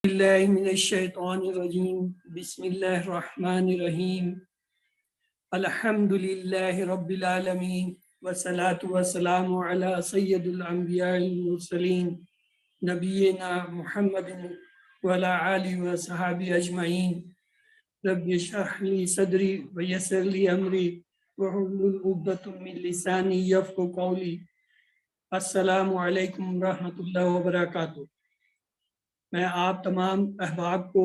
بالله من الشيطان الرجيم بسم الله الرحمن الرحيم الحمد لله رب العالمين والصلاة والسلام على سيد الأنبياء المرسلين نبينا محمد وعلى آله وصحبه أجمعين رب اشرح لي صدري ويسر لي أمري واحلل عقدة من لساني يفقهوا قولي السلام علیکم ورحمۃ اللہ وبرکاتہ۔ میں آپ تمام احباب کو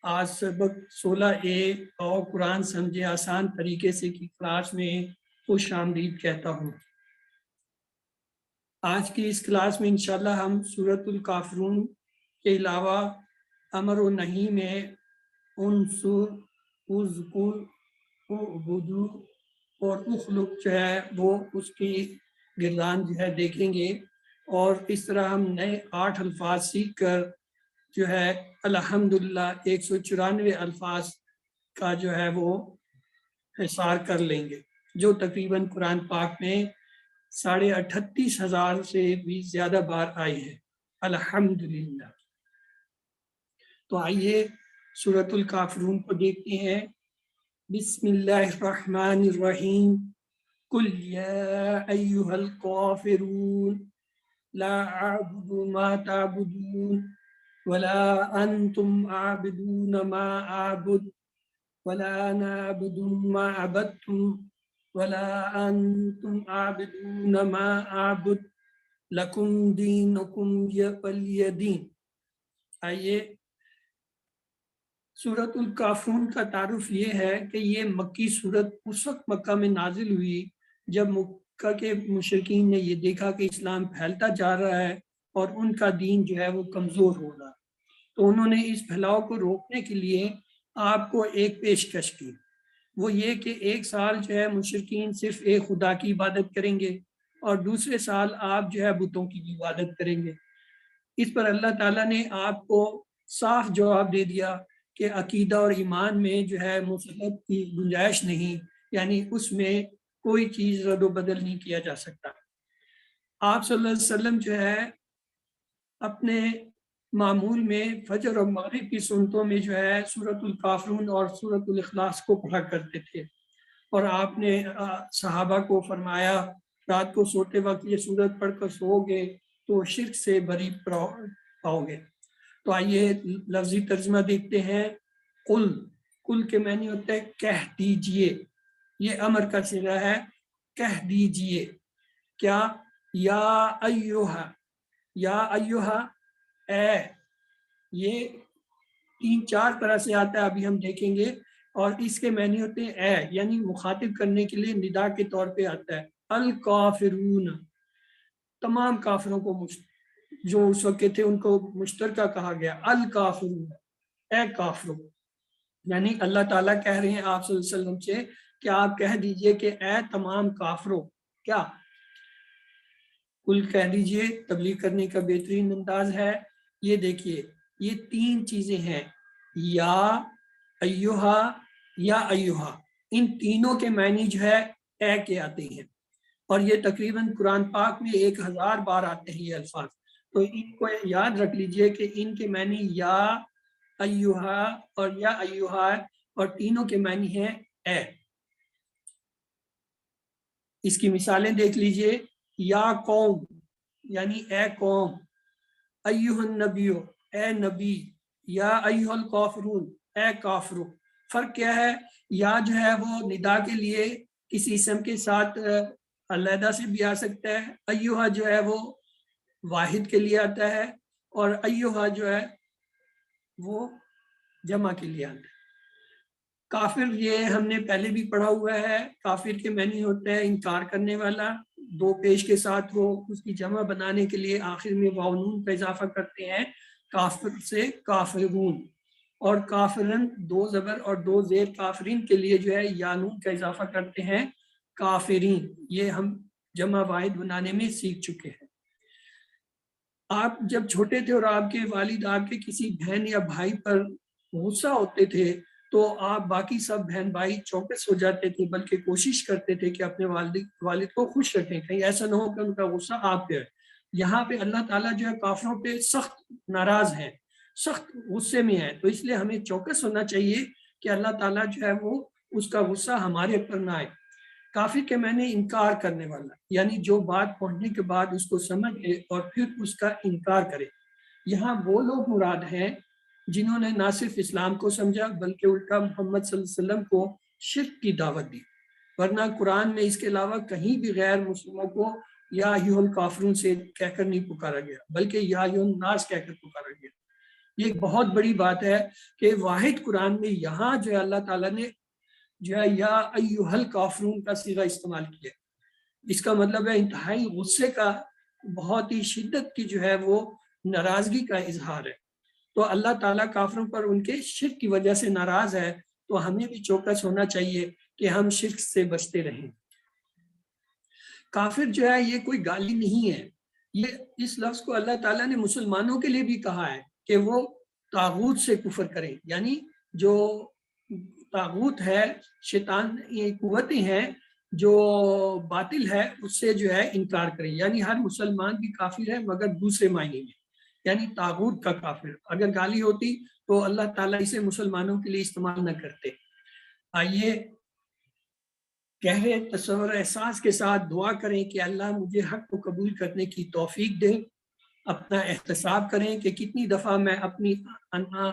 آج سبق 16A اور قرآن سمجھے آسان طریقے سے کی کلاس میں خوش آمدید کہتا ہوں۔ آج کی اس کلاس میں انشاءاللہ ہم سورۃ الکافرون کے علاوہ امر و نہی میں انصر، اذکر، اعبدو اور اخلق جو ہے وہ اس کی گردان جو ہے دیکھیں گے، اور اس طرح ہم نئے 8 الفاظ سیکھ کر جو ہے الحمدللہ 194 الفاظ کا جو ہے وہ حصار کر لیں گے، جو تقریباً قرآن پاک میں 38,500 سے بھی زیادہ بار آئی ہے الحمدللہ۔ تو آئیے سورۃ الکافرون کو دیکھتے ہیں۔ بسم اللہ الرحمن الرحیم قل یا ایہا الکافرون لا اعبد ما تعبدون ولا انتم عابدون ما اعبد ولا انا اعبد ما عبدتم ولا انتم عابدون ما اعبد لکم دینکم ولی دین۔ آئیے سورۃ الکافرون کا تعارف یہ ہے کہ یہ مکی سورت اس وقت مکہ میں نازل ہوئی جب مکہ کے مشرکین نے یہ دیکھا کہ اسلام پھیلتا جا رہا ہے اور ان کا دین جو ہے وہ کمزور ہو رہا، تو انہوں نے اس پھیلاؤ کو روکنے کے لیے آپ کو ایک پیشکش کی، وہ یہ کہ 1 سال جو ہے مشرکین صرف ایک خدا کی عبادت کریں گے اور دوسرے سال آپ جو ہے بتوں کی عبادت کریں گے۔ اس پر اللہ تعالیٰ نے آپ کو صاف جواب دے دیا کہ عقیدہ اور ایمان میں جو ہے مصلحت کی گنجائش نہیں، یعنی اس میں کوئی چیز رد و بدل نہیں کیا جا سکتا۔ آپ صلی اللہ علیہ وسلم جو ہے اپنے معمول میں فجر اور مغرب کی سنتوں میں جو ہے سورۃ الکافرون اور سورۃ الاخلاص کو پڑھا کرتے تھے، اور آپ نے صحابہ کو فرمایا رات کو سوتے وقت یہ سورت پڑھ کر سو گے تو شرک سے بری پاؤ گے۔ تو آئیے لفظی ترجمہ دیکھتے ہیں۔ قل، قل کے معنی ہوتا ہے کہہ دیجئے، یہ امر کا صیغہ ہے، کہہ دیجئے۔ کیا؟ یا ایہا، یا ایہا اے، یہ 3-4 طرح سے آتا ہے، ابھی ہم دیکھیں گے، اور اس کے معنی ہوتے ہیں اے، یعنی مخاطب کرنے کے لیے ندا کے طور پہ آتا ہے۔ الکافرون، تمام کافروں کو جو اس وقت تھے ان کو مشترکہ کہا گیا، الکافرون، اے کافروں، یعنی اللہ تعالیٰ کہہ رہے ہیں آپ صلی اللہ علیہ وسلم سے کہ آپ کہہ دیجئے کہ اے تمام کافروں، کیا؟ کل کہہ دیجئے تبلیغ کرنے کا بہترین انداز ہے۔ یہ دیکھیے یہ 3 چیزیں ہیں، یا ایہا، یا ایہا، ان تینوں کے معنی جو ہے اے کے آتے ہیں، اور یہ تقریباً قرآن پاک میں 1000 بار آتے ہیں یہ الفاظ۔ تو ان کو یاد رکھ لیجئے کہ ان کے معنی یا ایہا اور یا ایہا، اور تینوں کے معنی ہیں اے۔ اس کی مثالیں دیکھ لیجئے، یا قوم یعنی اے قوم، ایہا النبیو اے نبی، یا ایہا الکافرون اے کافرو۔ فرق کیا ہے؟ یا جو ہے وہ ندا کے لیے کسی اسم کے ساتھ علیحدہ سے بھی آ سکتا ہے، ایہا جو ہے وہ واحد کے لیے آتا ہے، اور ایہا جو ہے وہ جمع کے لیے آتا ہے۔ کافر یہ ہم نے پہلے بھی پڑھا ہوا ہے، کافر کے معنی ہوتا ہے انکار کرنے والا، 2 پیش کے ساتھ وہ اس کی جمع بنانے کے لیے آخر میں واو نون کا اضافہ کرتے ہیں، کافر سے کافرون، اور کافرن 2 زبر اور 2 زیر کافرین کے لیے جو ہے یا نون کا اضافہ کرتے ہیں کافرین۔ یہ ہم جمع واحد بنانے میں سیکھ چکے ہیں۔ آپ جب چھوٹے تھے اور آپ کے والد آپ کے کسی بہن یا بھائی پر غصہ ہوتے تھے تو آپ باقی سب بہن بھائی چوکس ہو جاتے تھے، بلکہ کوشش کرتے تھے کہ اپنے والد کو خوش رکھیں، کہیں ایسا نہ ہو کہ ان کا غصہ آپ پہ ہے۔ یہاں پہ اللہ تعالیٰ جو ہے کافروں پہ سخت ناراض ہے، سخت غصے میں ہے. تو اس لیے ہمیں چوکس ہونا چاہیے کہ اللہ تعالیٰ جو ہے وہ اس کا غصہ ہمارے اوپر نہ آئے. کافر کے معنی انکار کرنے والا، یعنی جو بات پہنچنے کے بعد اس کو سمجھ لے اور پھر اس کا انکار کرے. یہاں وہ لوگ مراد ہیں جنہوں نے نہ صرف اسلام کو سمجھا بلکہ الٹا محمد صلی اللہ علیہ وسلم کو شرک کی دعوت دی. ورنہ قرآن میں اس کے علاوہ کہیں بھی غیر مسلموں کو یا ایھا الکافرون سے کہہ کر نہیں پکارا گیا بلکہ یا ایھا الناس کہہ کر پکارا گیا. یہ ایک بہت بڑی بات ہے کہ واحد قرآن میں یہاں جو ہے اللہ تعالیٰ نے جو ہے یا ایھا الکافرون کا صیغہ استعمال کیا. اس کا مطلب ہے انتہائی غصے کا، بہت ہی شدت کی جو ہے وہ ناراضگی کا اظہار ہے. تو اللہ تعالیٰ کافروں پر ان کے شرک کی وجہ سے ناراض ہے، تو ہمیں بھی چوکس ہونا چاہیے کہ ہم شرک سے بچتے رہیں. کافر جو ہے یہ کوئی گالی نہیں ہے. یہ اس لفظ کو اللہ تعالیٰ نے مسلمانوں کے لیے بھی کہا ہے کہ وہ طاغوت سے کفر کریں، یعنی جو طاغوت ہے، شیطان، یہ قوتیں ہیں جو باطل ہے اس سے جو ہے انکار کریں. یعنی ہر مسلمان بھی کافر ہے مگر دوسرے معنی میں، یعنی طاغوت کا کافر. اگر گالی ہوتی تو اللہ تعالیٰ اسے مسلمانوں کے لیے استعمال نہ کرتے. آئیے گہرے تصور احساس کے ساتھ دعا کریں کہ اللہ مجھے حق کو قبول کرنے کی توفیق دے. اپنا احتساب کریں کہ کتنی دفعہ میں اپنی انا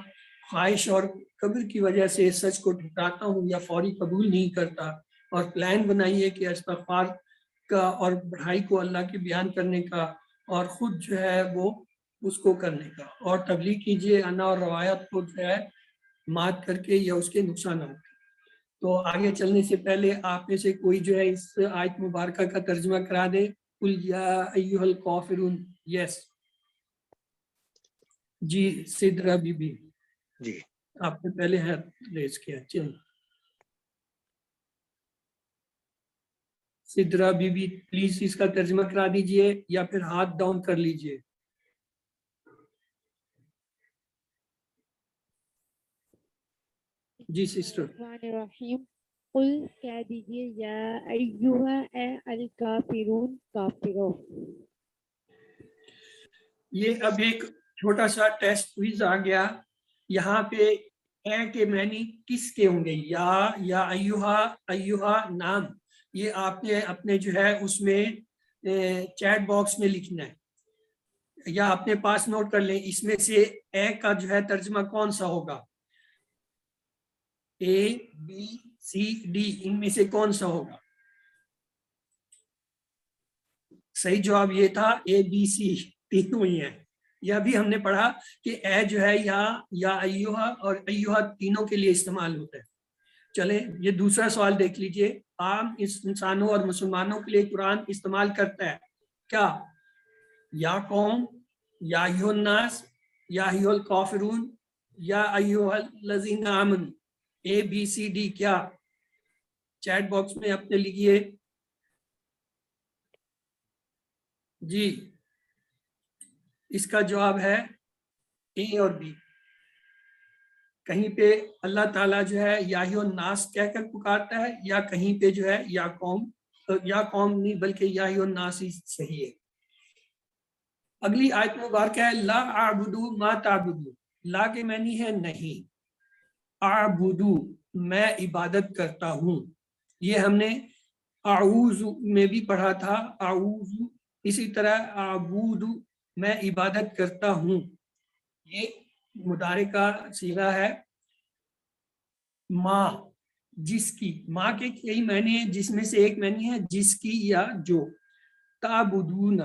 خواہش اور قبر کی وجہ سے سچ کو ٹھکراتا ہوں یا فوری قبول نہیں کرتا. اور پلان بنائیے کہ استغفار کا اور بڑھائی کو اللہ کے بیان کرنے کا اور خود جو ہے وہ اس کو کرنے کا، اور تبلیغ کیجیے انا اور روایت کو جو ہے مات کر کے یا اس کے نقصانات. تو آگے چلنے سے پہلے آپ میں سے کوئی جو ہے اس آیت مبارکہ کا ترجمہ کرا دے. قل یا ایھا الکافرون. یس جی سدرا بی بی جی آپ نے پہلے ہے ریز کیا. چلیں سدرا بی بی پلیز اس کا ترجمہ کرا دیجئے یا پھر ہاتھ ڈاؤن کر لیجئے. جی سسٹر. الرحیم قل کہہ دیجئے یا ایھا اے الکافرون کافروں. یہ اب ایک چھوٹا سا ٹیسٹ کوئز آ گیا. یہاں پہ اے کے معنی کس کے ہوں گے؟ یا ایھا نام. یہ آپ نے اپنے جو ہے اس میں چیٹ باکس میں لکھنا ہے یا اپنے پاس نوٹ کر لیں. اس میں سے اے کا جو ہے ترجمہ کون سا ہوگا؟ اے بی سی ڈی ان میں سے کون سا ہوگا؟ صحیح جواب یہ تھا اے بی سی تینوں ہی ہیں. یہ بھی ہم نے پڑھا کہ اے جو ہے یا ایھا اور ایھا تینوں کے لیے استعمال ہوتا ہے. چلیں یہ دوسرا سوال دیکھ لیجئے. عام انسانوں اور مسلمانوں کے لیے قرآن استعمال کرتا ہے کیا؟ یا قوم، یا ایھا الناس، یا ایھا الکافرون، یا ایھا الذین آمنوا. اے بی سی ڈی کیا؟ چیٹ باکس میں اپنے لکھیے. جی اس کا جواب ہے اے اور بی. کہیں پہ اللہ تعالیٰ جو ہے یا ایھا الناس کہہ کر پکارتا ہے، یا کہیں پہ جو ہے یا قوم نہیں بلکہ یا ایھا الناس ہی صحیح ہے. اگلی آیت مبارکہ ہے لا اعبدو ما تعبدو. لا کے معنی ہے نہیں، اعبدو میں عبادت کرتا ہوں. یہ ہم نے اعوذ میں بھی پڑھا تھا، اعوذ. اسی طرح اعبدو میں عبادت کرتا ہوں. یہ مضارع کا صیغہ ہے. ما جس کی. ما کے کئی معنی ہیں جس میں سے ایک معنی ہے جس کی یا جو. تعبدون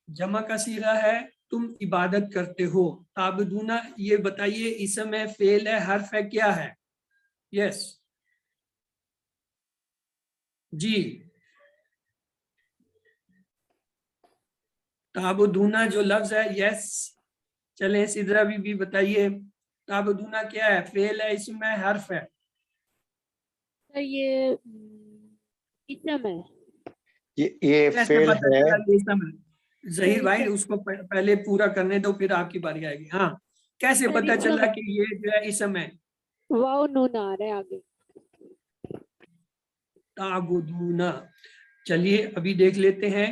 جمع کا صیغہ ہے تم عبادت کرتے ہو. تعبدون یہ بتائیے اسم ہے، فعل ہے، حرف ہے، کیا ہے؟ یس جی تعبدون جو لفظ ہے. یس چلیں سدرا بھی بتائیے تعبدون کیا ہے؟ فعل ہے، اسم ہے، حرف ہے؟ سر یہ اسم ہے. یہ کیسے فعل پتہ ہے. چلا یہ اسم ہے؟ ظہیر بھائی اس کو پہلے پورا کرنے دو پھر آپ کی باری آئے گی. ہاں کیسے سر پتہ اسم چلا ہے. کہ یہ جو ہے اسم ہے؟ واو نون آ رہا ہے آگے. تعبدون. چلیے ابھی دیکھ لیتے ہیں.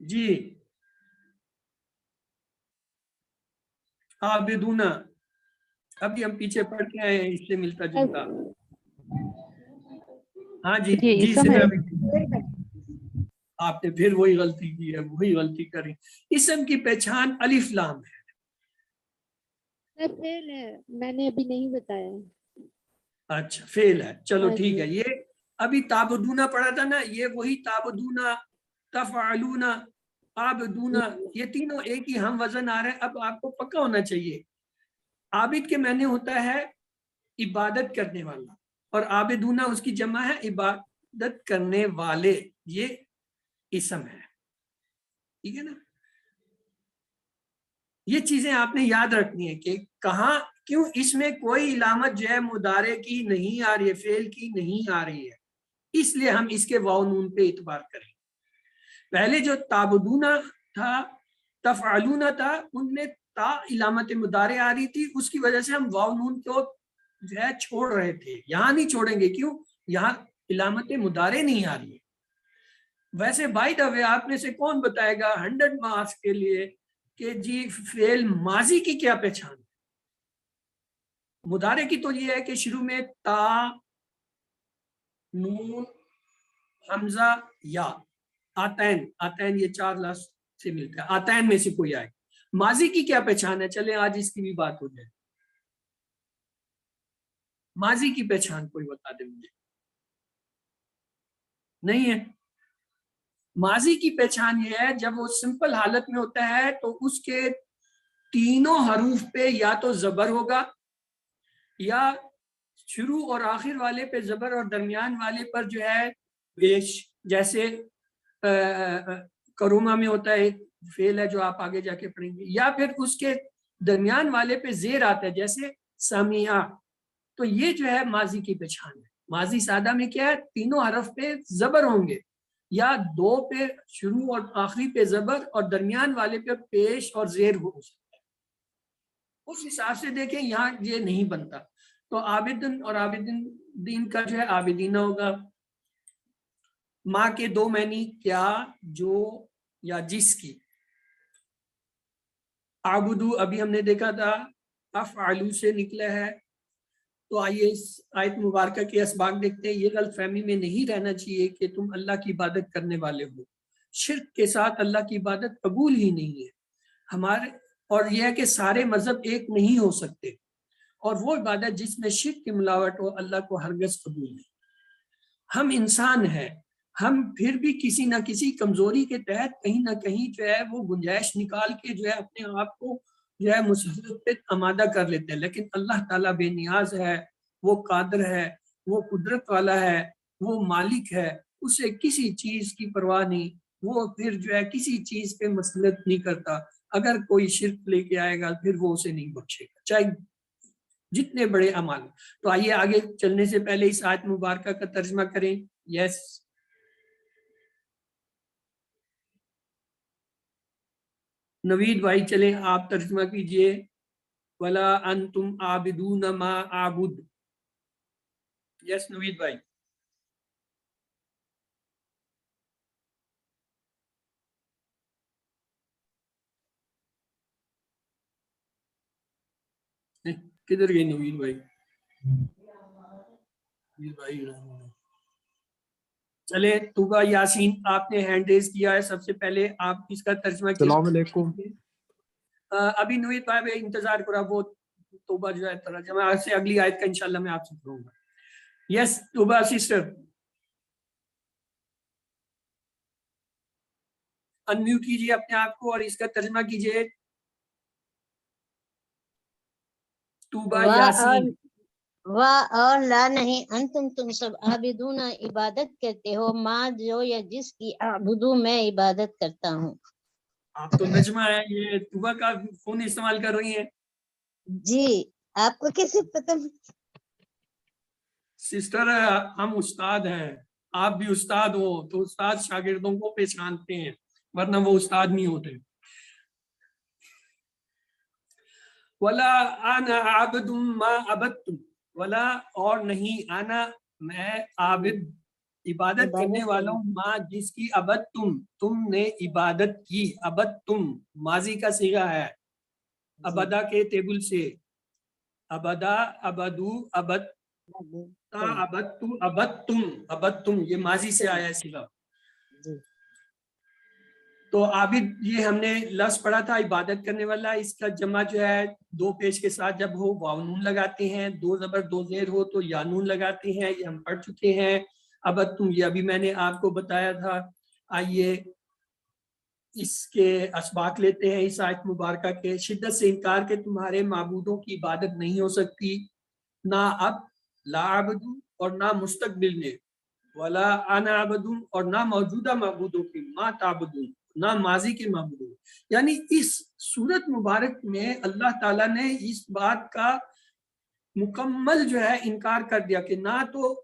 جی عابدونا، ابھی ہم پیچھے پڑھ کے آئے ہیں، اس سے ملتا جلتا. ہاں جی یہ جی اسم ہے. آپ نے پھر وہی غلطی کی ہے، وہی غلطی کری. اسم کی پہچان الف لام ہے. فعل ہے، میں نے ابھی نہیں بتایا. اچھا فعل ہے، چلو ہاں ٹھیک جی. ہے. یہ ابھی تعبدونا پڑھا تھا نا، یہ وہی تعبدونا، تفعلونا، عابدونا، یہ تینوں ایک ہی ہم وزن آ رہے ہیں. اب آپ کو پکا ہونا چاہیے عابد کے معنی ہوتا ہے عبادت کرنے والا، اور عابدونا اس کی جمع ہے عبادت کرنے والے. یہ اسم ہے، ٹھیک ہے نا. یہ چیزیں آپ نے یاد رکھنی ہے کہ کہاں کیوں اس میں کوئی علامت جو ہے مضارع کی نہیں آ رہی ہے، فعل کی نہیں آ رہی ہے، اس لیے ہم اس کے واو نون پہ اعتبار کریں. پہلے جو تعبدونا تھا، تفعلونا تھا، ان میں تا علامت مضارع آ رہی تھی، اس کی وجہ سے ہم واو نون کو جو ہے چھوڑ رہے تھے. یہاں نہیں چھوڑیں گے، کیوں؟ یہاں علامت مضارع نہیں آ رہی ہے. ویسے بائی دا وے آپ میں سے کون بتائے گا 100 مارکس کے لیے کہ جی فعل ماضی کی کیا پہچان ہے؟ مضارع کی تو یہ ہے کہ شروع میں تا، نون، حمزہ، یا، آتین. آتین یہ 4 لفظ سے ملتا ہے، آتین میں سے کوئی آئے. ماضی کی کیا پہچان ہے؟ چلیں آج اس کی بھی بات ہو جائے. ماضی کی پہچان کوئی بتا دے مجھے. نہیں ہے. ماضی کی پہچان یہ ہے جب وہ سمپل حالت میں ہوتا ہے تو اس کے تینوں حروف پہ یا تو زبر ہوگا، یا شروع اور آخر والے پہ زبر اور درمیان والے پر جو ہے پیش. جیسے کروما میں ہوتا ہے، ایک فعل ہے جو آپ آگے جا کے پڑھیں گے. یا پھر اس کے درمیان والے پہ زیر آتا ہے، جیسے سمیع. تو یہ جو ہے ماضی کی پہچان ہے. ماضی سادہ میں کیا ہے؟ تینوں حرف پہ زبر ہوں گے، یا 2 پہ شروع اور آخری پہ زبر اور درمیان والے پہ پیش اور زیر ہو سکتا ہے. اس حساب سے دیکھیں یہاں یہ نہیں بنتا. تو عابدن اور عابدین کا جو ہے عابدینہ ہوگا. ماں کے 2 معنی، کیا، جو، یا جس کی. عابدو ابھی ہم نے دیکھا تھا افعلو سے نکلا ہے. تو آئیے اس آیت مبارکہ کے اسباق دیکھتے ہیں. یہ غلط فہمی میں نہیں رہنا چاہیے کہ تم اللہ کی عبادت کرنے والے ہو. شرک کے ساتھ اللہ کی عبادت قبول ہی نہیں ہے ہمارے. اور یہ ہے کہ سارے مذہب ایک نہیں ہو سکتے، اور وہ عبادت جس میں شرک کی ملاوٹ ہو اللہ کو ہرگز قبول نہیں. ہم انسان ہیں، ہم پھر بھی کسی نہ کسی کمزوری کے تحت کہیں نہ کہیں جو ہے وہ گنجائش نکال کے جو ہے اپنے آپ کو جو ہے مسلط پہ آمادہ کر لیتے ہیں. لیکن اللہ تعالیٰ بے نیاز ہے، وہ قادر ہے، وہ قدرت والا ہے، وہ مالک ہے. اسے کسی چیز کی پرواہ نہیں، وہ پھر جو ہے کسی چیز پہ مسلط نہیں کرتا. اگر کوئی شرک لے کے آئے گا پھر وہ اسے نہیں بخشے گا، چاہے جتنے بڑے اعمال. تو آئیے آگے چلنے سے پہلے اس آیت مبارکہ کا ترجمہ کریں. یس نوید بھائی چلیں آپ ترجمہ کیجئے. وَلَا أَنْتُمْ عَابِدُونَ مَا أَعْبُدُ. یس نوید بھائی. کدھر گئے نوید بھائی؟ چلے توبہ یاسین آپ نے ہینڈ ریز کیا ہے، سب سے پہلے آپ اس کا ترجمہ کیجئے. السلام علیکم. ابھی نوید بھائی انتظار کرا، وہ توبہ جو ہے ترجمہ سے اگلی آیت کا انشاءاللہ میں آپ سے کروں گا. یس توبہ سسٹر انمیوٹ کیجئے اپنے آپ کو اور اس کا ترجمہ کیجئے. توبہ یاسین. اور لا نہیں انتم تم سب عابدون عبادت کرتے ہو ماں جو یا جس کی اعبدو میں عبادت کرتا ہوں. آپ تو نجمہ ہے، یہ توبہ کا فون استعمال کر رہی ہیں. جی آپ کو کیسے پتہ؟ سسٹر ہم استاد ہیں، آپ بھی استاد ہو تو استاد شاگردوں کو پہچانتے ہیں، ورنہ وہ استاد نہیں ہوتے. وَلَا أَنَا عَبْدٌ مَا عَبَدْتُمْ. وَلَا اور نہیں، انا میں عابد عبادت کرنے والوں ماں جس کی ابد تم نے عبادت کی. ابد تم ماضی کا صیغہ ہے ابدا کے ٹیبل سے. ابدا ابدو ابد ابد تم یہ ماضی سے آیا ہے صیغہ. تو عابد یہ ہم نے لفظ پڑھا تھا عبادت کرنے والا. اس کا جمع جو ہے دو پیش کے ساتھ جب ہو واو نون لگاتے ہیں, دو زبر دو زیر ہو تو یا نون لگاتے ہیں. یہ ہم پڑھ چکے ہیں. ابد تم یہ ابھی میں نے آپ کو بتایا تھا. آئیے اس کے اسباق لیتے ہیں اس آیت مبارکہ کے. شدت سے انکار کہ تمہارے معبودوں کی عبادت نہیں ہو سکتی, نہ اب لا عبدو اور نہ مستقبل میں, ولا انا عبدو اور نہ موجودہ معبودوں کی, ما تعبدون نہ ماضی کے معبودوں. یعنی اس سورت مبارک میں اللہ تعالیٰ نے اس بات کا مکمل جو ہے انکار کر دیا کہ نہ تو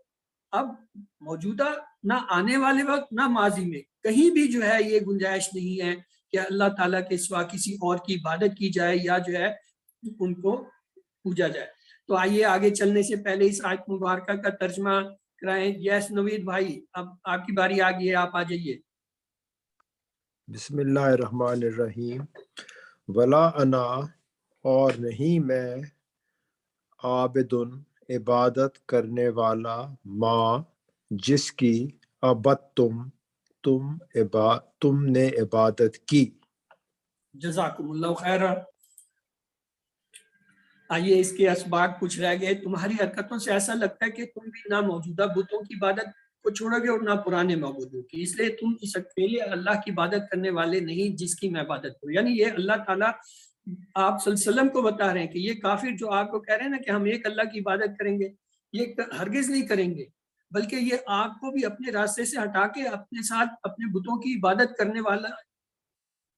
اب موجودہ نہ آنے والے وقت نہ ماضی میں کہیں بھی جو ہے یہ گنجائش نہیں ہے کہ اللہ تعالیٰ کے سوا کسی اور کی عبادت کی جائے یا جو ہے ان کو پوجا جائے. تو آئیے آگے چلنے سے پہلے اس آیت مبارکہ کا ترجمہ کرائیں. یس نوید بھائی اب آپ کی باری آ گئی ہے, آپ آ جائیے. بسم اللہ الرحمن الرحیم. ولا انا اور نہیں میں, عابدن عبادت کرنے والا, ماں جس کی عبد تم نے عبادت کی. جزاکم اللہ خیر. آئیے اس کے اسباق کچھ رہ گئے. تمہاری حرکتوں سے ایسا لگتا ہے کہ تم بھی نہ موجودہ بتوں کی عبادت کو چھوڑو گے اور نہ پرانے معبودوں کی, اس لیے تم اس اکیلے اللہ کی عبادت کرنے والے نہیں جس کی میں عبادت کروں. یعنی یہ اللہ تعالیٰ آپ صلی اللہ علیہ وسلم کو بتا رہے ہیں کہ یہ کافر جو آپ کو کہہ رہے ہیں نا کہ ہم ایک اللہ کی عبادت کریں گے, یہ ہرگز نہیں کریں گے, بلکہ یہ آپ کو بھی اپنے راستے سے ہٹا کے اپنے ساتھ اپنے بتوں کی عبادت کرنے والا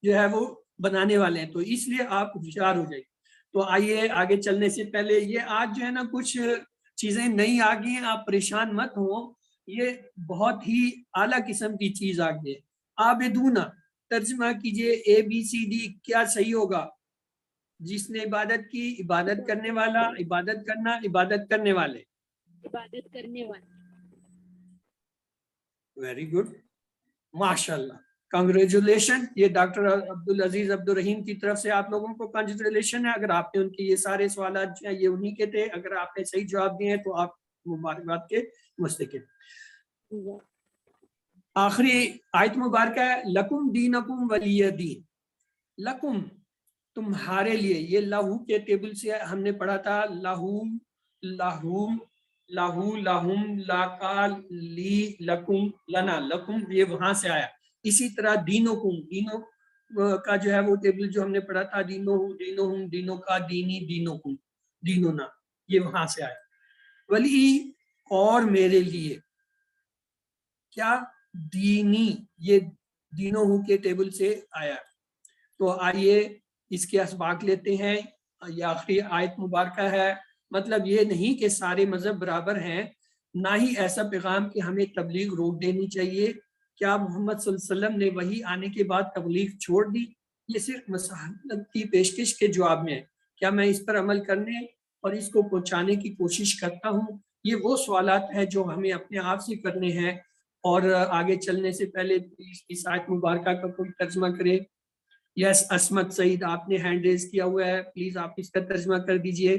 جو ہے وہ بنانے والے ہیں. تو اس لیے آپ ہوشیار ہو جائیں. تو آئیے آگے چلنے سے پہلے یہ آج جو ہے نا کچھ چیزیں نئی آ گئی ہیں, آپ پریشان مت ہوں, یہ بہت ہی اعلیٰ قسم کی چیز آ گئی ہے. عابدون ترجمہ کیجئے ABCD کیا صحیح ہوگا؟ جس نے عبادت کی, عبادت کرنے والا, عبادت کرنا, عبادت کرنے والے. عبادت کرنے والے. ویری گڈ, ماشاءاللہ, کنگریچولیشن. یہ ڈاکٹر عبدالعزیز عبدالرحیم کی طرف سے آپ لوگوں کو کنگریچولیشن ہے. اگر آپ نے ان کے یہ سارے سوالات جو ہیں یہ انہی کے تھے, اگر آپ نے صحیح جواب دیے ہیں تو آپ مبارکباد کے مستحق ہیں. آخری آیت مبارکہ ہے لکم دینکم ولی دین. لکم تمہارے لیے, یہ لہو کے ٹیبل سے ہم نے پڑھا تھا. لہوم لہوم لہو لہم لاکال لی لکم لنا, لکم یہ وہاں سے آیا. اسی طرح دینکم, دینوں کا جو ہے وہ ٹیبل جو ہم نے پڑھا تھا دینوں دینہم دینوں کا دینی دینکم دینونا, یہ وہاں سے آیا. ولی اور میرے لیے, کیا دینی یہ دینوں کے ٹیبل سے آیا. تو آئیے اس کے اسباق لیتے ہیں. یہ آخری آیت مبارکہ ہے. مطلب یہ نہیں کہ سارے مذہب برابر ہیں, نہ ہی ایسا پیغام کہ ہمیں تبلیغ روک دینی چاہیے. کیا محمد صلی اللہ علیہ وسلم نے وحی آنے کے بعد تبلیغ چھوڑ دی؟ یہ صرف مساحت کی پیشکش کے جواب میں ہے. کیا میں اس پر عمل کرنے اور اس کو پہنچانے کی کوشش کرتا ہوں؟ یہ وہ سوالات ہیں جو ہمیں اپنے آپ سے کرنے ہیں. اور آگے چلنے سے پہلے اس آیت مبارکہ کا کوئی ترجمہ کرے. یس عصمت سعید, آپ نے ہینڈ ریز کیا ہوا ہے, پلیز آپ اس کا ترجمہ کر دیجئے.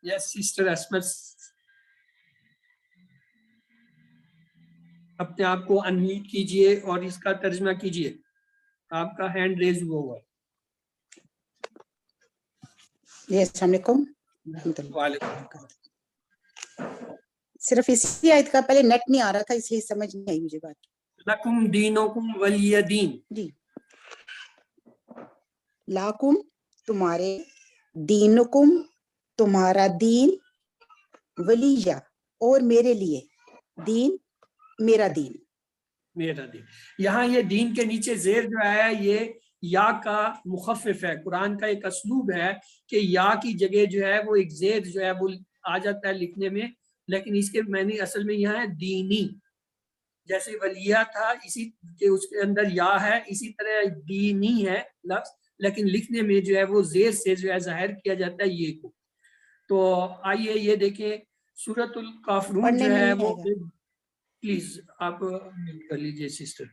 یس سسٹر عصمت, اپنے آپ کو انمیوٹ کیجئے اور اس کا ترجمہ کیجئے. آپ کا ہینڈ ریز ہوا ہے. السلام علیکم. وعلیکم السلام. صرف اسی آیت کا پہلے نیٹ نہیں آ رہا تھا, اس لیے سمجھ نہیں آئی مجھے بات. لکم دینکم ولی دین. جی, لاکم تمہارے, دینکم تمہارا دین, ولیہ اور میرے لیے, دین میرا دین. میرا دین. یہاں یہ دین کے نیچے زیر جو ہے یہ یا کا مخفف ہے. قرآن کا ایک اسلوب ہے کہ یا کی جگہ جو ہے وہ ایک زیر جو ہے وہ آ جاتا ہے لکھنے میں, لیکن اس کے معنی اصل میں یہاں ہے دینی. جیسے ولیہ تھا اسی کے اس کے اندر یا ہے, اسی طرح دینی ہے لفظ, لیکن لکھنے میں جو ہے وہ زیر سے جو ہے ظاہر کیا جاتا ہے یہ کو. تو آئیے یہ دیکھیں سورۃ الکافرون پڑھنے جو میں ہے نہیں وہ آئے گا. پلیز آپ میوٹ کر لیجئے سسٹر.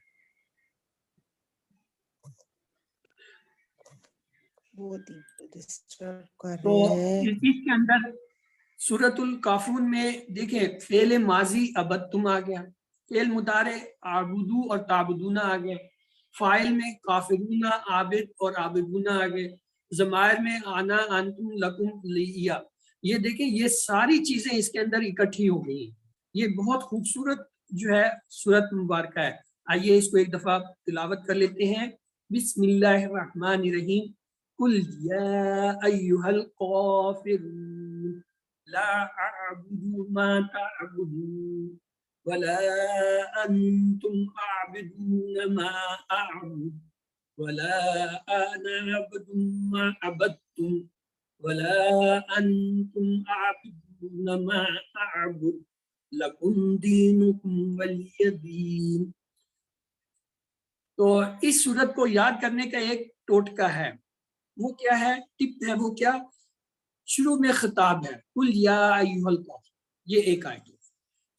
وہ ڈسٹرب کر تو رہے ہیں. اس کے اندر سورۃ الکافرون میں دیکھیں فعل ماضی ابدتم آ گیا، فعل مضارع اعبدو اور تعبدون آ گئے، فاعل میں کافرون عابد اور عابدون آ گئے، ضمائر میں آنا انتم لکم لیا. یہ دیکھیں یہ ساری چیزیں اس کے اندر اکٹھی ہو گئی ہیں. یہ بہت خوبصورت جو ہے سورت مبارکہ ہے. آئیے اس کو ایک دفعہ تلاوت کر لیتے ہیں. بسم اللہ الرحمن الرحیم. قل یا ایھا الکافرون لا اعبد ما تعبدون ولا انتم عابدون ما اعبد ولا انا عبد ما عبدتم ولا انتم عابدون ما اعبد لکم دینکم ولی دین. تو اس سورت کو یاد کرنے کا ایک ٹوٹکا ہے. وہ کیا ہے؟ ٹپ ہے. وہ کیا؟ شروع میں خطاب ہے قل یا ایھا الکافرون، یہ ایک آیت ہے.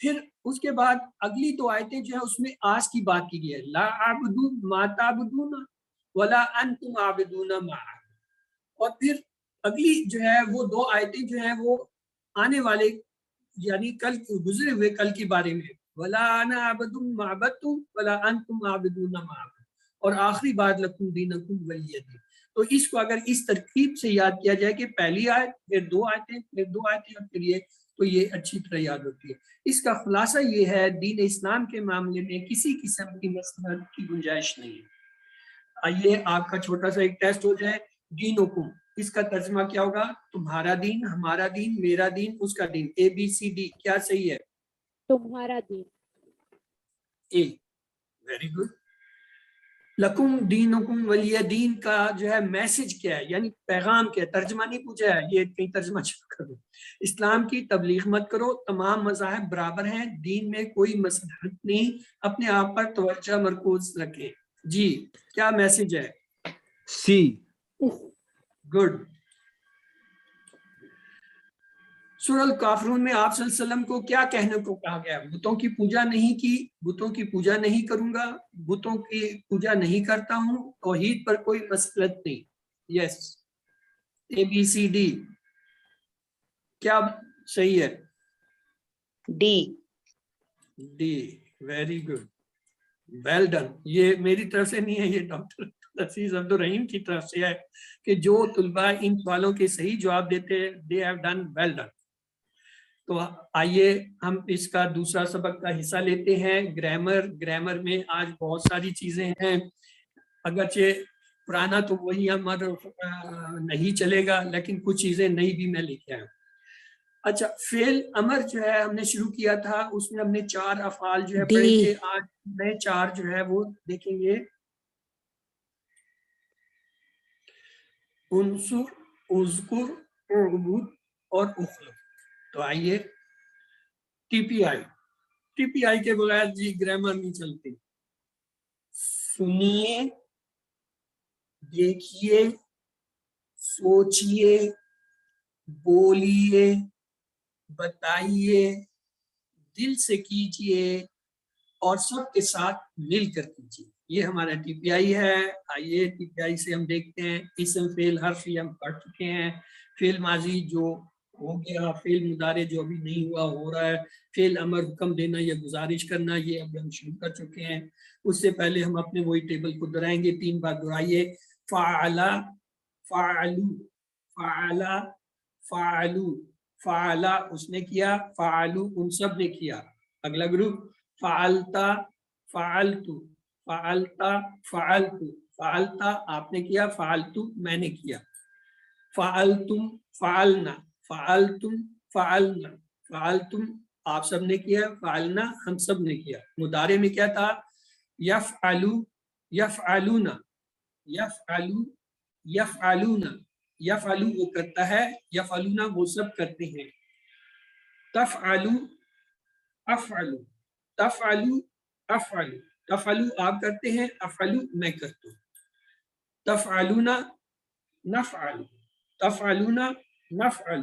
پھر اس کے بعد اگلی دو آیتیں جو ہے اس میں آج کی بات کی گئی ہے، لا اعبد ما تعبدون ولا انتم عابدون ما اعبد. اور پھر اگلی جو ہے وہ دو آیتیں جو ہیں وہ آنے والے یعنی کل گزرے ہوئے کل کے بارے میں، ولا انا عبد ما عبدتم ولا انتم عابدون ما اعبد، اور آخری بات لکم دینکم ولی دین. تو اس کو اگر اس ترکیب سے یاد کیا جائے کہ پہلی آیت پھر دو آیتیں پھر دو آیتیں اور پھر یہ، تو یہ اچھی طرح یاد ہوتی ہے. اس کا خلاصہ یہ ہے دین اسلام کے معاملے میں کسی قسم کی مسئلہ کی گنجائش نہیں ہے. آئیے آپ کا چھوٹا سا ایک ٹیسٹ ہو جائے. دینکم اس کا ترجمہ کیا ہوگا؟ تمہارا دین، ہمارا دین، میرا دین، اس کا دین. اے بی سی ڈی کیا صحیح ہے؟ تمہارا دین. اے. Very good. لکم دینکم ولی دین کا جو ہے میسج کیا ہے، یعنی پیغام کیا ہے؟ ترجمہ نہیں پوچھا ہے، یہ کہیں ترجمہ شروع کر دو. اسلام کی تبلیغ مت کرو، تمام مذاہب برابر ہیں، دین میں کوئی مصلحت نہیں، اپنے آپ پر توجہ مرکوز رکھیں. جی کیا میسج ہے؟ سی. گڈ. سورہ الکافرون میں آپ صلی اللہ علیہ وسلم کو کیا کہنے کو کہا گیا؟ بتوں کی پوجا نہیں کی، بتوں کی پوجا نہیں کروں گا، بتوں کی پوجا نہیں کرتا ہوں، توحید پر کوئی مسلط نہیں. یس. اے بی سی ڈی کیا صحیح ہے؟ D. D. Very good. Well done. یہ میری طرف سے نہیں ہے، یہ ڈاکٹر عزیز عبدالرحیم کی طرف سے ہے کہ جو طلباء ان سوالوں کے صحیح جواب دیتے ہیں they have done well done. تو آئیے ہم اس کا دوسرا سبق کا حصہ لیتے ہیں. گرامر میں آج بہت ساری چیزیں ہیں، اگرچہ پرانا تو وہی ہمارا نہیں چلے گا لیکن کچھ چیزیں نئی بھی میں لے کے آیا ہوں. اچھا فعل امر جو ہے ہم نے شروع کیا تھا، اس میں ہم نے 4 افعال جو ہے ڈی. پڑھے تھے. آج نئے 4 جو ہے وہ دیکھیں گے. انصر، اذکر، اعبد اور اخلق. تو آئیے ٹی پی آئی کے بغیر جی گرامر نہیں چلتی. سنیے، دیکھیے، سوچیے، بولیے، بتائیے، دل سے کیجیے اور سب کے ساتھ مل کر کیجیے. یہ ہمارا ٹی پی آئی ہے. آئیے ٹی پی آئی سے ہم دیکھتے ہیں. اسم فعل حرف یہ ہم پڑھ چکے ہیں. فعل ماضی جو ہو گیا، فعل مضارع جو ابھی نہیں ہوا ہو رہا ہے، فعل امر حکم دینا یا گزارش کرنا یہ اب ہم شروع کر چکے ہیں. اس سے پہلے ہم اپنے وہی ٹیبل کو دہرائیں گے. 3 بار دہرائیے. فعلا، فعلو، فعلا، فعلو، فعلا اس نے کیا، فعلو ان سب نے کیا. اگلا گروپ فعلتا، فعلتو، فعلتا، فعلتو، فعلتا آپ نے کیا، فعلتو میں نے کیا. فعلتم، فعلنا، فعلتم، فعلنا، فعلتم آپ سب نے کیا، فعلنا ہم سب نے کیا. مضارع میں کیا تھا؟ یفعلو، یفعلون، یفعلو، یفعلون، یفعلو وہ کرتا ہے، یفعلون وہ سب کرتے ہیں. تفعلو، افعلو، تفعلو، افعلو، تفعلو آپ کرتے ہیں، افعلو میں کرتا ہوں. تفعلون، نفعل، تفعلون، نفعل،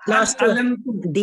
Last D.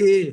A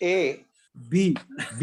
A B B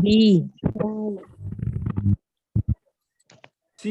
B C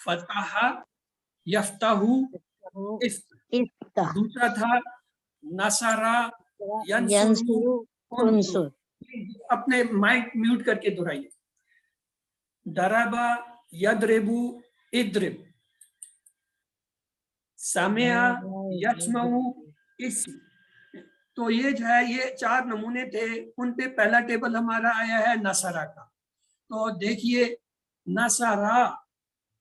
فتح یفتح افتح دوسرا تھا نصرہ ینصر ینصر انصر اپنے مائک میوٹ کر کے دہرائیے ضربہ یضرب اضرب سمع یسمع اسم تو یہ جو ہے یہ 4 نمونے تھے ان پہ پہلا ٹیبل ہمارا آیا ہے نصرہ کا تو دیکھیے نصرہ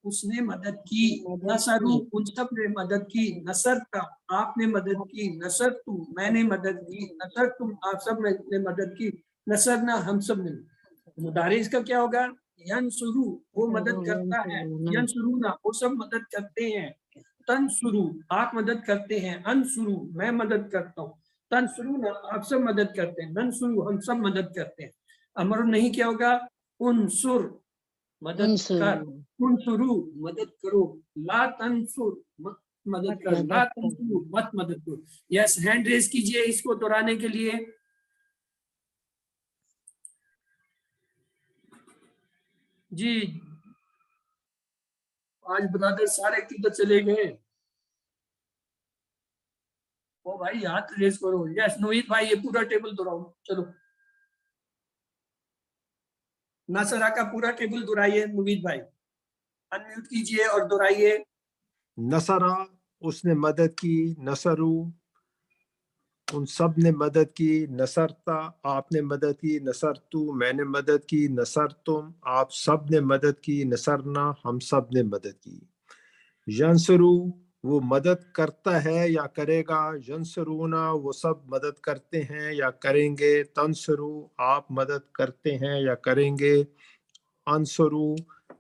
اس نے مدد کی نصرو ان سب نے مدد کی نصرتا آپ نے مدد کی نصرتو میں نے مدد کی نصرتم آپ سب نے مدد کی نصرنا ہم سب نے مضارع اس کا کیا ہوگا ینصرو وہ مدد کرتا ہے ینصرونا وہ سب مدد کرتے ہیں تنصرو آپ مدد کرتے ہیں انصرو میں مدد کرتا ہوں تنصرونا آپ سب مدد کرتے ہیں ننصرو ہم سب مدد کرتے ہیں امر نہیں کیا ہوگا انصر مدد کر انصرو مدد کرو لا تنصر مدد کر لا تنصرو مت مدد کرو یس ہینڈ ریز کیجئے اس کو دہرانے کے لیے جی آج برادر سارے کدھر چلے گئے او بھائی ہاتھ ریز کرو یس نوید بھائی یہ پورا ٹیبل دہراؤ چلو ناصرہ کا پورا ٹیبل دہرائیے نوید بھائی انمیوٹ کیجئے اور دہرائیے نصرہ اس نے مدد کی نصرو ان سب نے مدد کی نصرتا آپ نے مدد کی نصرتو میں نے مدد کی نصرتم آپ سب نے مدد کی نصرنا ہم سب نے مدد کی ینصرو وہ مدد کرتا ہے یا کرے گا ینصرونا وہ سب مدد کرتے ہیں یا کریں گے تنصرو آپ مدد کرتے ہیں یا کریں گے انصرو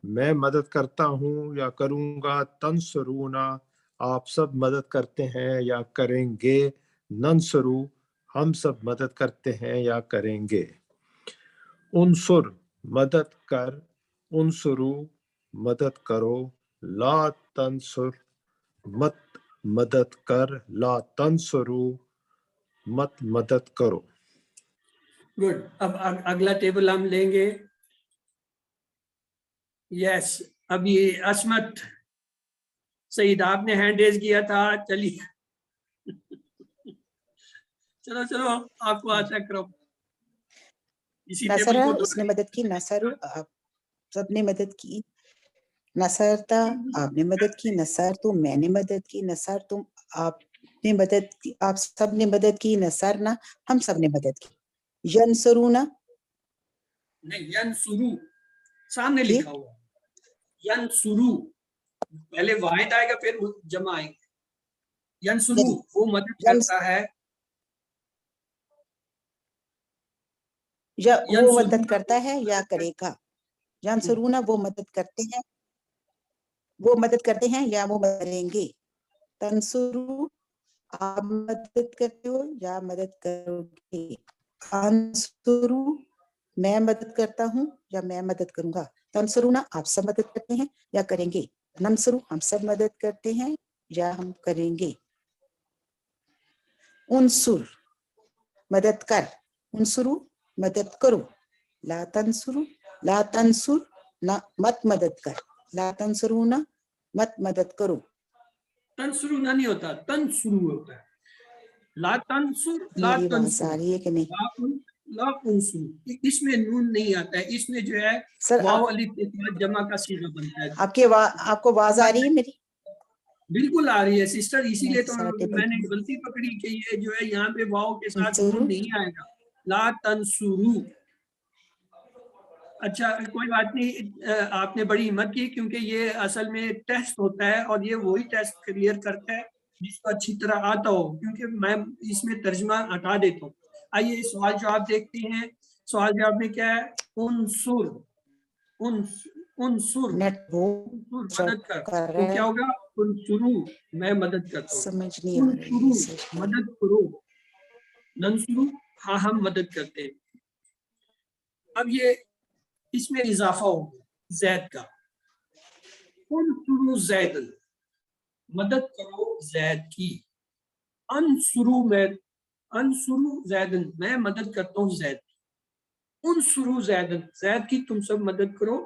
میں مدد کرتا ہوں یا کروں گا تنصرونا آپ سب مدد کرتے ہیں یا کریں گے ننصرو ہم سب مدد کرتے ہیں یا کریں گے انصر مدد کر انصرو مدد کرو لا تنصر مت مدد کر لا تنصرو مت مدد کرو گڈ اب اگلا ٹیبل ہم لیں گے یس اب یہ عصمت سعید آپ نے ہینڈ ریز کیا تھا چلیے چلو چلو آپ کو آتا کرو اسی ٹیبل نصرہ کو اس نے مدد کی نصرو آپ سب نے مدد کی نصرتا آپ نے مدد کی نصر تو میں نے مدد کی نصر تم آپ نے مدد کی آپ سب نے مدد کی نصرنا ہم سب نے مدد کی ینصرونا نہیں ینصرو سامنے ٹھیک لکھا ہوا ینصرو پہلے واحد آئے گا پھر جمع آئے گا ینصرو وہ مدد کرتا ہے یا وہ ینصرو مدد کرتا ہے یا کرے گا ینصرونا وہ مدد کرتے ہیں وہ مدد کرتے ہیں یا وہ کریں گے تنصرو آپ مدد کرتے ہو یا مدد کرو گے انصرو میں مدد کرتا ہوں یا میں مدد کروں گا تنصرونا آپ سب مدد کرتے ہیں یا کریں گے ننصرو ہم سب مدد کرتے ہیں یا ہم کریں گے انصر مدد کر انصرو مدد کرو لا تنصر نہ مت مدد کر لا تنصرونا مت مدد کرو تنصرونا نہیں ہوتا تنصرو ہوتا ہے لا تنصر لا میری آواز آ تنصر رہی ہے کہ نہیں لا انصر اس میں نون نہیں آتا ہے اس میں جو ہے سر واو الف کے ساتھ جمع کا صیغہ بنتا ہے آپ کو آواز آ رہی ہے میری بالکل آ رہی ہے سسٹر اسی لیے تو سارا ٹیبل میں نے غلطی پکڑی کہ یہ جو ہے یہاں پہ واو کے ساتھ انصرو نون نہیں آئے گا لا تنصرو اچھا کوئی بات نہیں آپ نے بڑی ہمت کی کیونکہ یہ اصل میں ٹیسٹ ہوتا ہے اور یہ وہی ٹیسٹ کلیئر کرتا ہے جس کو اچھی طرح آتا ہو کیونکہ میں اس میں ترجمہ ہٹا دیتا ہوں آئیے سوال جو آپ دیکھتے ہیں سوال جواب میں کیا ہے انصر انصر نیٹ وہ مدد کر کر تو رہا کیا ہے ہوگا انصرو میں مدد کرتا ہوں سمجھ نہیں آ رہی ہے انصرو مدد کرو ننصرو ہاں ہم مدد کرتے ہیں اب یہ اس میں اضافہ ہو گیا زید کا انصرو زیدن مدد کرو زید کی انصرو زیدن میں مدد کرتا ہوں زید کی انصرو زیدن زید کی تم سب مدد کرو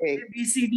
A, ABCD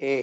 A,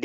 D,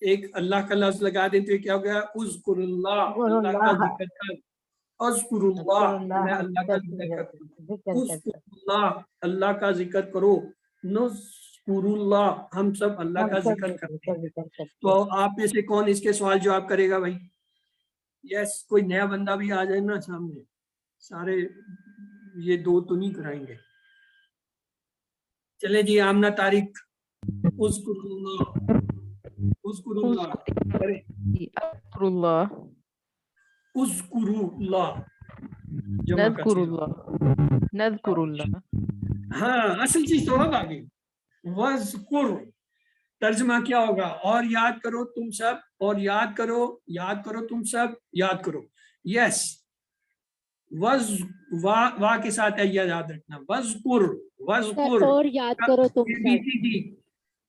ایک اللہ کا لفظ لگا دیں تو یہ کیا ہو گیا؟ اذکراللہ، اللہ کا ذکر کر، اذکراللہ میں اللہ کا ذکر کرتا ہوں، اذکراللہ اللہ کا ذکر کرو، نذکراللہ ہم سب اللہ کا ذکر کرتے ہیں۔ تو آپ میں سے کون اس کے سوال جواب کرے گا بھائی؟ یس، کوئی نیا بندہ بھی آ جائے نا سامنے، سارے یہ دو تو نہیں کرائیں گے۔ چلے جی، آمنہ طارق، اذکراللہ، اذکراللہ کریں، اللہ اذکراللہ جمع نذکر کرتے اللہ نذکر اللہ ہاں اصل چیز تو اب آگئی، وذکر ترجمہ کیا ہوگا؟ اور یاد کرو تم سب، اور یاد کرو تم سب، یاد کرو، یس، وا کے ساتھ ہے یہ یاد رکھنا، وذکر، وذکر اور یاد کرو تم اے بی سب، C D,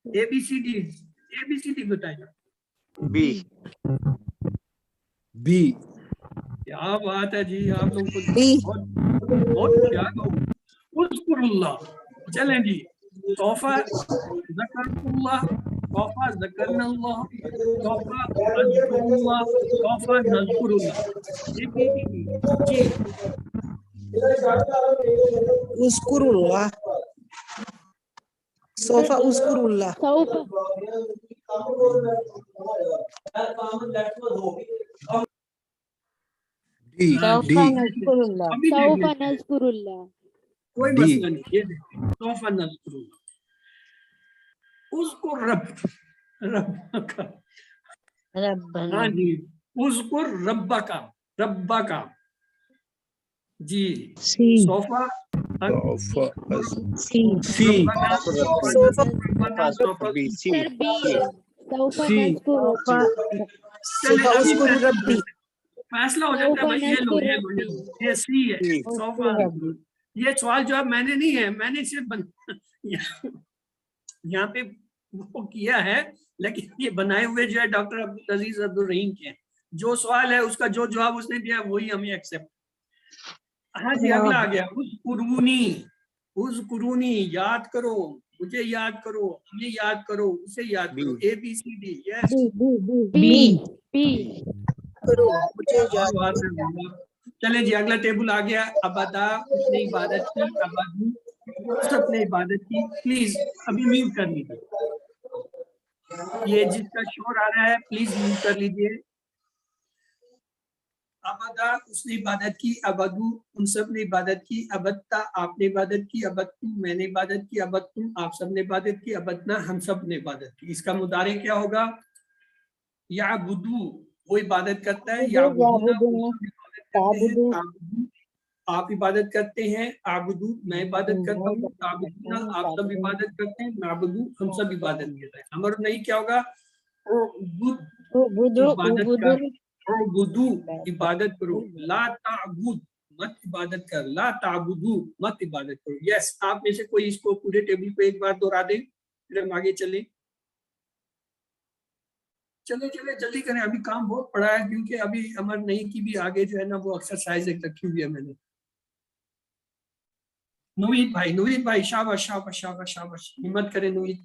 A B C D, A B C D بتائیے۔ بی بی کیا بات ہے جی، آپ لوگ کو بی بہت یاد ہو، اذکر اللہ۔ چلیں جی، توفہ ذکرت اللہ، توفہ ذکرنا اللہ، توفہ اذکر اللہ، توفہ نذکر اللہ، جی اذکر اللہ سوفا اذکر اللہ سوف ڈی ہاں، ڈی ابھی دیکھ سوف لیتے ہیں، نذکر اللہ، کوئی ڈی مسئلہ نہیں، یہ دیکھیں، توفہ نذکر اللہ، اذکر رب کا، ربنا ہاں جی، اذکر ربک، ربک، جی صوفہ سی سی ربنا، sofa sofa B C sir be ہے، سوف سی نذکر سوفا چلے سوفا ابھی اذکر ربی فیصلہ ہو جاتا ہے بھائی، یہ لو یہ لو یہ لو، یہ سی ہے، صوفہ، یہ سوال جواب میں نے نہیں ہے، میں نے صرف یہاں پہ وہ کیا ہے، لیکن یہ بنائے ہوئے جو ہے ڈاکٹر عبدالعزیز عبدالرحیم کے ہیں، جو سوال ہے اس کا جو جواب اس نے دیا وہی ہمیں ایکسپٹ۔ ہاں جی، اگلا آ گیا، اذکرونی، اذکرونی یاد کرو، مجھے یاد کرو، ہمیں یاد کرو، اسے یاد کرو، A B C D, yes, بی بی کرو مجھے یاد بات ہے۔ چلیں جی، اگلا ٹیبل آ گیا، ابدا اس نے عبادت کی، ابدو سب نے عبادت کی، پلیز ابھی میوٹ کر لیجیے، یہ جس کا شور آ رہا ہے پلیز میوٹ کر لیجیے۔ ابدا اس نے عبادت کی، ابدو ان سب نے عبادت کی، ابدتا آپ نے عبادت کی، ابدتو میں نے عبادت کی، ابدتم آپ سب نے عبادت کی، ابدنا ہم سب نے عبادت کی۔ اس کا مضارع کیا ہوگا؟ یعبدو وہ عبادت کرتا ہے، یعبدونا وہ سب عبادت کرتے ہیں، تعبدو آپ عبادت کرتے ہیں، عابدو میں عبادت کرتا ہوں، تعبدونا آپ سب عبادت کرتے ہیں، نعبدو ہم سب عبادت کرتے ہیں۔ امر نہیں کیا ہوگا؟ عبادت کر، اعبدو عبادت کرو، لا تعبد مت عبادت کر، لا تعبدو مت عبادت کرو۔ یس، آپ میں سے کوئی اس کو پورے ٹیبل پہ ایک بار دوہرا دیں، پھر ہم آگے چلیں۔ چلے جلدی کریں، ابھی کام بہت پڑا ہے، کیونکہ ابھی امر نہیں کی بھی آگے جو ہے نا وہ ایکسرسائز ایک رکھی ہوئی ہے میں نے۔ نوید بھائی شاباش شاباش شاباش شاباش، ہمت کریں نوید۔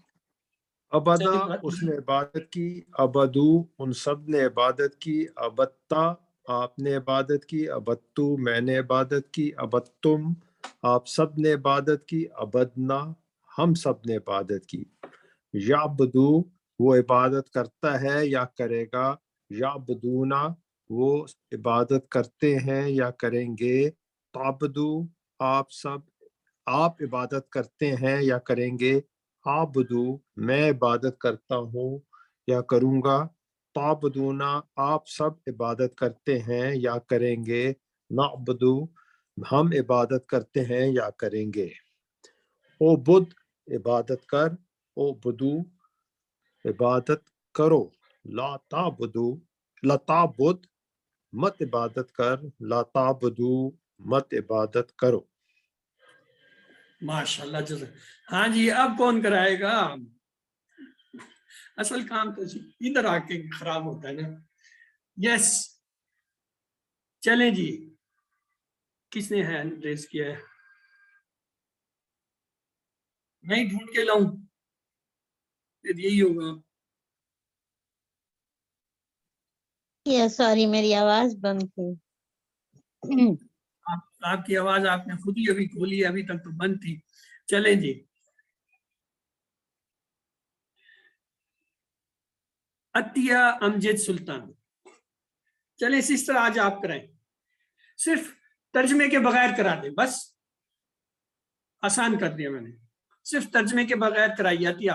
ابدا اس نے عبادت کی، ابدو ان سب نے عبادت کی، ابتا آپ نے عبادت کی، ابتو میں نے عبادت کی، ابتم آپ سب نے عبادت کی، ابدنا ہم سب نے عبادت کی۔ یعبدو وہ عبادت کرتا ہے یا کرے گا، یعبدونا وہ عبادت کرتے ہیں یا کریں گے، تعبدو آپ سب آپ عبادت کرتے ہیں یا کریں گے، عابدو میں عبادت کرتا ہوں یا کروں گا، تعبدونا آپ سب عبادت کرتے ہیں یا کریں گے، نعبدو ہم عبادت کرتے ہیں یا کریں گے۔ او بدھ عبادت کر، او بدو عبادت کرو، لا تعبدو لا تعبد مت عبادت کر، لا تعبدو مت عبادت کرو۔ ماشاءاللہ جزاک۔ ہاں جی، اب کون کرائے گا؟ اصل کام تو ادھر آ کے خراب ہوتا ہے نا۔ یس، چلیں جی، کس نے ہینڈ ریز کیا ہے؟ میں ڈھونڈ کے لاؤں، پھر یہی ہوگا۔ یہ سوری میری آواز بند تھی. آپ کی آواز آپ نے خود ہی ابھی کھولی ہے، ابھی تک تو بند تھی. چلیں جی. عطیہ امجد سلطان. چلیں سسٹر آج آپ کرائیں، صرف ترجمے کے بغیر کرا دیں، بس آسان کر دیا میں نے، صرف ترجمے کے بغیر کرائی. عطیہ،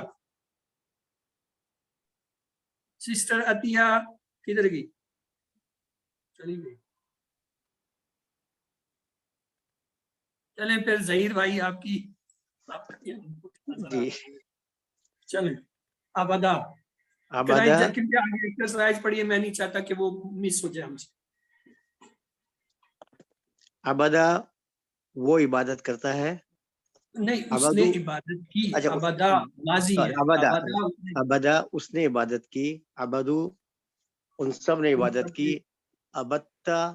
سسٹر عطیہ کدھر گئی؟ چلی گئی. چلیں پھر ظہیر بھائی آپ کی. جی. چلیں آبادہ عبادہ آگے ایکسرسائز پڑھیے، میں نہیں چاہتا کہ وہ مس ہو جائے ہم سے. عبادہ وہ عبادت کرتا ہے. نہیں، اس عبادو، نے عبادت کی. اچھا عبادہ ماضی ہے. عبادہ، عبادہ اس نے- عبادہ اس نے عبادت کی. عبدو ان سب نے عبادت کی. ابتا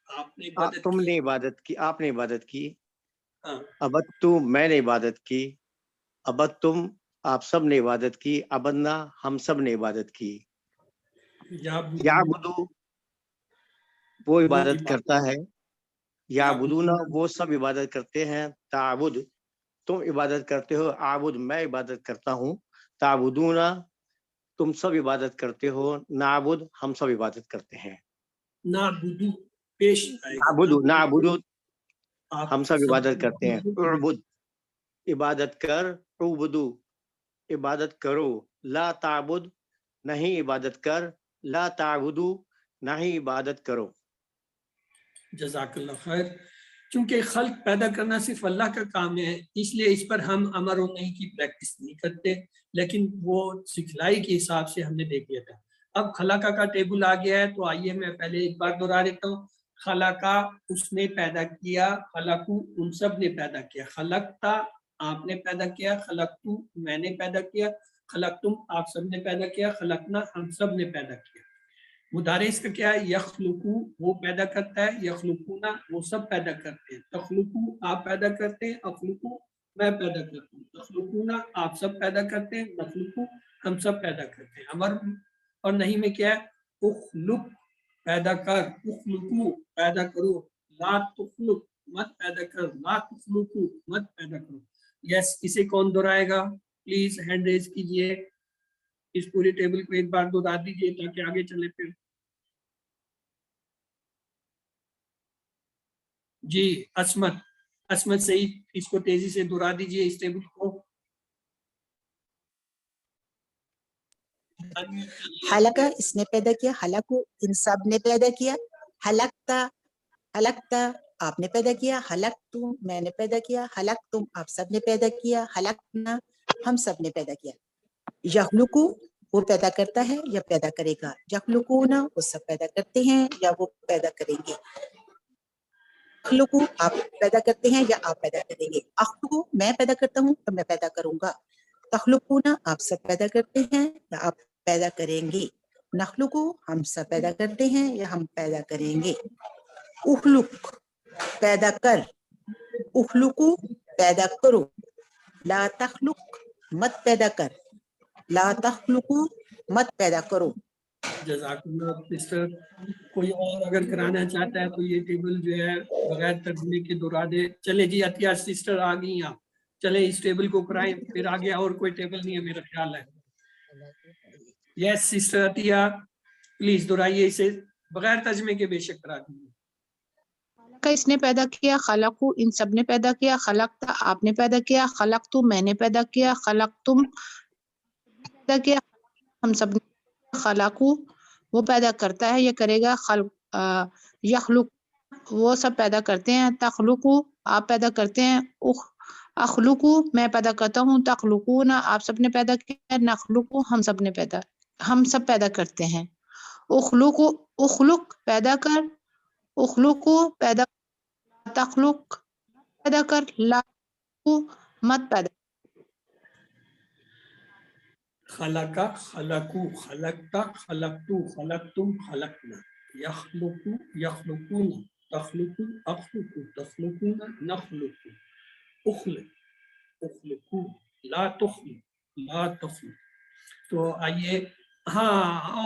آپ نے عبادت تم کی. نے عبادت کی، آپ نے عبادت کی. ہاں. ابتو میں نے عبادت کی. ابد تم آپ سب نے عبادت کی. ابدنا ہم سب نے عبادت کی. یا بدو وہ عبادت کرتا ہے. یا بدونا وہ سب عبادت کرتے ہیں. تعبد تم عبادت کرتے ہو. عابد میں عبادت کرتا ہوں. تعبدونا تم سب عبادت کرتے ہو. نعبد ہم سب عبادت کرتے ہیں. نعبدو پیش آئے گا. نعبدو نعبدو آپ ہم سب عبادت کرتے ہیں. اعبد عبادت کر. اعبدو عبادت کرو. لا تعبد نہیں عبادت کر. لا تعبدو نہیں عبادت کرو. جزاک اللہ خیر. چونکہ خلق پیدا کرنا صرف اللہ کا کام ہے، اس لیے اس پر ہم امر و نہیں کی پریکٹس نہیں کرتے، لیکن وہ سکھلائی کے حساب سے ہم نے دیکھ لیا تھا. اب خلقہ کا ٹیبل آ گیا ہے، تو آئیے میں پہلے ایک بار دہرا دیتا ہوں. خلقہ اس نے پیدا کیا. خلقو ان سب نے پیدا کیا. خلقتا آپ نے پیدا کیا. خلقتو میں نے پیدا کیا. خلقتم آپ سب نے پیدا کیا. خلقنا ہم سب نے پیدا کیا. مضارع اس کا کیا ہے؟ یخلقو وہ پیدا کرتا ہے. یخلقونا وہ سب پیدا کرتے ہیں. تخلقو آپ پیدا کرتے ہیں. اخلقو میں پیدا کرتا ہوں. تخلقونا آپ سب پیدا کرتے ہیں. نخلقو ہم سب پیدا کرتے ہیں. امر اور نہیں میں کیا ہے؟ اخلق پیدا کر. اخلقو پیدا کرو. لا تخلق مت پیدا کر. لا تخلقو مت پیدا کرو. یس اسے کون دہرائے گا؟ پلیز ہینڈ ریز کیجئے. اس پوری ٹیبل کو ایک بار دہرا دیجیے تاکہ آگے چلے. پھر جی عصمت سعید اس کو تیزی سے دہرا دیجیے اس ٹیبل کو. حلقہ اس نے پیدا کیا. حلقو ان سب نے پیدا کیا. حلقتا حلقتا آپ نے پیدا کیا. حلقتم میں نے پیدا کیا. حلقتم آپ سب نے پیدا کیا. حلقنا ہم سب نے پیدا کیا. یخلقو وہ پیدا کرتا ہے یا پیدا کرے گا. یخلقونا وہ سب پیدا کرتے ہیں یا وہ پیدا کریں گے. اخلقو آپ پیدا کرتے ہیں یا آپ پیدا کریں گے. اخلقو میں پیدا کرتا ہوں تو میں پیدا کروں گا. تخلقونا آپ سب پیدا کرتے ہیں یا آپ پیدا کریں گے. نخلقو ہم سب پیدا کرتے ہیں یا ہم پیدا کریں گے. اخلق پیدا کر. اخلقو پیدا کرو. لا تخلق مت پیدا کر. لا تخلقو مت پیدا کرو. جزاک اللہ سسٹر. کوئی اور اگر کرانا چاہتا ہے تو یہ ٹیبل جو ہے بغیر ترجمے کے دہرا دے. چلے جی عطیہ سسٹر آ گئی آپ. چلے اس ٹیبل کو کرائیں. پھر آگے اور کوئی ٹیبل نہیں ہے میرا خیال ہے. یس سسٹر عطیہ پلیز دہرائیے اسے بغیر ترجمے کے. بے شک کرا دیجیے. کا اس نے پیدا کیا. خلقو ان سب نے پیدا کیا. خلقتا آپ نے پیدا کیا. خلقتو میں نے پیدا کیا. خلقتم پیدا کیا. ہم سب نے. خلقو وہ پیدا کرتا ہے یا کرے گا. یخلق وہ سب پیدا کرتے ہیں. تخلقو آپ پیدا کرتے ہیں. اخلقو میں پیدا کرتا ہوں. تخلقونا آپ سب نے پیدا کیا. نخلقو ہم سب پیدا کرتے ہیں. اخلق پیدا کر. اخلقو پیدا تخلق پیدا کر. لا مت پیدا. خلقہ خلقو خلقتا خلقتو خلقتم خلقنا. یخلقو یخلقون. تخلقو اخلقو تخلقون نخلقو. اخلق اخلقو. لا تخلق لا تخلق. تو آئیے ہاں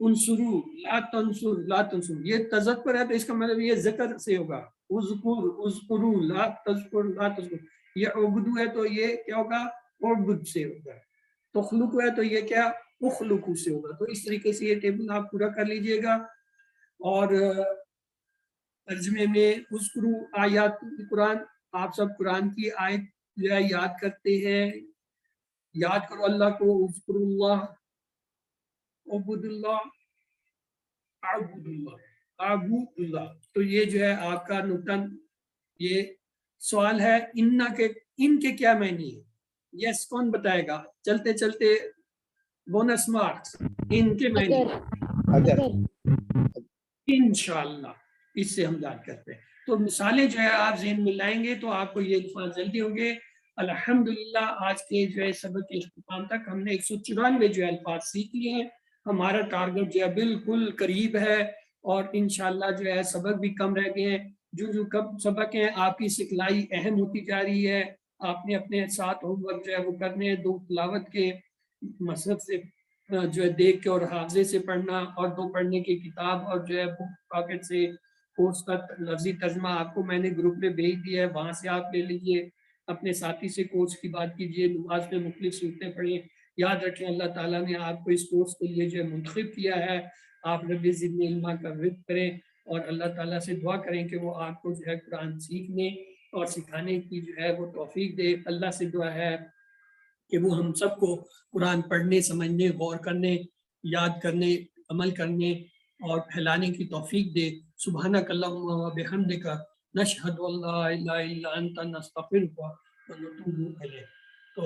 انصرو لا تنصر لا تنصر، یہ تذکر ہے تو اس کا مطلب یہ ذکر سے ہوگا، اذکر اذکرو لا تذکر لا تذکر، یہ عبدو ہے تو یہ کیا ہوگا، عبد سے ہوگا، تخلق ہے تو یہ کیا، اخلقو سے ہوگا۔ تو اس طریقے سے یہ ٹیبل آپ پورا کر لیجئے گا۔ اور ترجمے میں اذکرو آیات قرآن، آپ سب قرآن کی آیت جو ہے یاد کرتے ہیں، یاد کرو اللہ کو، اذکر اللہ، عبد اللہ، عبد اللہ، عبد اللہ۔ تو یہ جو ہے آپ کا نقطہ، یہ سوال ہے ان کے کیا معنی ہے؟ یس کون بتائے گا؟ چلتے چلتے بونس مارکس، ان کے معنی اگر انشاءاللہ، اس سے ہم یاد کرتے ہیں۔ تو مثالیں جو ہے آپ ذہن میں لائیں گے تو آپ کو یہ الفاظ جلدی ہوں گے۔ الحمدللہ آج کے جو ہے سبق کے اختتام تک ہم نے 194 جو ہے الفاظ سیکھ لیے ہیں۔ ہمارا ٹارگٹ جو ہے بالکل قریب ہے، اور انشاءاللہ جو ہے سبق بھی کم رہ گئے ہیں۔ جو کم سبق ہیں آپ کی سکھلائی اہم ہوتی جا رہی ہے۔ آپ نے اپنے ساتھ ہوم ورک جو ہے وہ کرنے ہیں، 2 تلاوت کے مصحف سے جو ہے دیکھ کے اور حافظے سے پڑھنا، اور 2 پڑھنے کی کتاب، اور جو ہے بک پاکٹ سے کورس کا لفظی ترجمہ آپ کو میں نے گروپ میں بھیج دیا ہے، وہاں سے آپ لے لیجئے۔ اپنے ساتھی سے کورس کی بات کیجئے، نماز میں مختلف صورتیں پڑھیں۔ یاد رکھیں اللہ تعالیٰ نے آپ کو اس کورس کے لیے جو ہے منتخب کیا ہے۔ آپ رب زدنی علما کا ورد کریں، اور اللہ تعالیٰ سے دعا کریں کہ وہ آپ کو جو ہے قرآن سیکھنے اور سکھانے کی جو ہے وہ توفیق دے۔ اللہ سے دعا ہے کہ وہ ہم سب کو قرآن پڑھنے، سمجھنے، غور کرنے، یاد کرنے، عمل کرنے اور پھیلانے کی توفیق دے۔ سبحانک اللہم و بحمدک، نشہد ان لا الہ الا انت، نستغفرک و نتوب الیک۔ تو